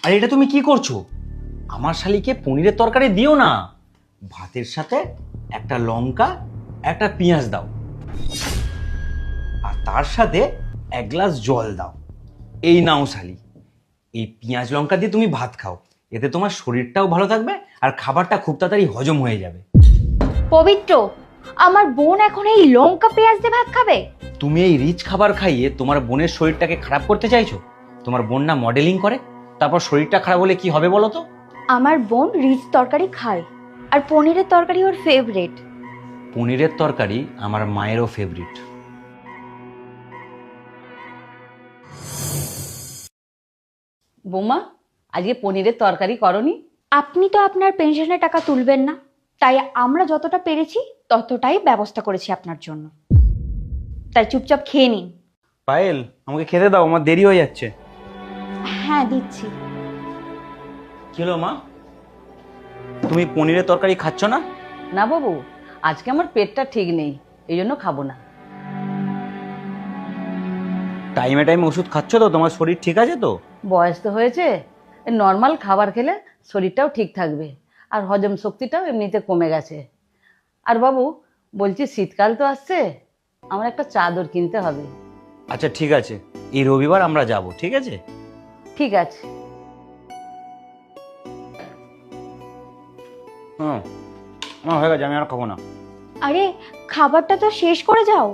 আর এটা তুমি কি করছো? আমার শালিকে পনিরের তরকারি দিও না, ভাতের সাথে একটা লঙ্কা একটা পেঁয়াজ দাও, আর তার সাথে এক গ্লাস জল দাও। এই নাও শালি, এই পেঁয়াজ লঙ্কা দিয়ে তুমি ভাত খাও, এতে তোমার শরীরটাও ভালো থাকবে আর খাবারটা খুব তাড়াতাড়ি হজম হয়ে যাবে। পবিত্র, আমার বোন এখন এই লঙ্কা পেঁয়াজ দিয়ে ভাত খাবে? তুমি এই রিচ খাবার খাইয়ে তোমার বোনের শরীরটাকে খারাপ করতে চাইছো? তোমার বোন না মডেলিং করে, তারপর শরীরটা খারাপ হলে কি হবে বলো তো? আমার বোন রিচ তরকারি খায়, আর পনিরের তরকারি ওর ফেভারিট। পনিরের তরকারি আমার মায়েরও ফেভারিট। বৌমা, আজকে পনিরের তরকারি করনি? আপনি তো আপনার পেনশনের টাকা তুলবেন না, তাই আমরা যতটা পেরেছি ততটাই ব্যবস্থা করেছি আপনার জন্য। তাই চুপচাপ খেয়ে নিন। পায়েল, আমাকে খেতে দাও, আমার দেরি হয়ে যাচ্ছে। হ্যাঁ, দিচ্ছি। কি হলো মা, তুমি পনিরের তরকারি খাচ্ছ না? না বাবু, আজকে আমার পেটটা ঠিক নেই, এই জন্য খাবো না। টাইমে টাইমে ওষুধ খাচ্ছ তো? তোমার শরীর ঠিক আছে তো? বয়স তো হয়েছে, নর্মাল খাবার খেলে শরীরটাও ঠিক থাকবে, আর হজম শক্তিটাও এমনিতে কমে গেছে। আর বাবু বলছি, শীতকাল তো আসছে, আমার একটা চাদর কিনতে হবে। আচ্ছা ঠিক আছে, এই রবিবার আমরা যাব, ঠিক আছে? ঠিক আছে। হুম, আমার হয়ে গেছে, আমি আর খাবো না। আরে, খাবারটা তো শেষ করে যাও।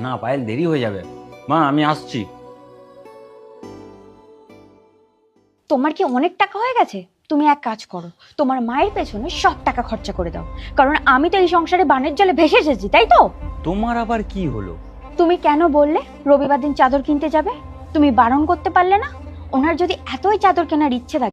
না পায়েল, দেরি হয়ে যাবে। মা আমি আসছি। তোমার কি অনেক টাকা হয়ে গেছে? তুমি এক কাজ করো, তোমার মায়ের পেছনে সব টাকা খরচা করে দাও, কারণ আমি তো এই সংসারে বানের জলে ভেসে এসেছি, তাই তো? তোমার আবার কি হলো? তুমি কেন বললে রবিবার দিন চাদর কিনতে যাবে? তুমি বারণ করতে পারলে না? ওনার যদি এতই চাদর কেনার ইচ্ছে থাকে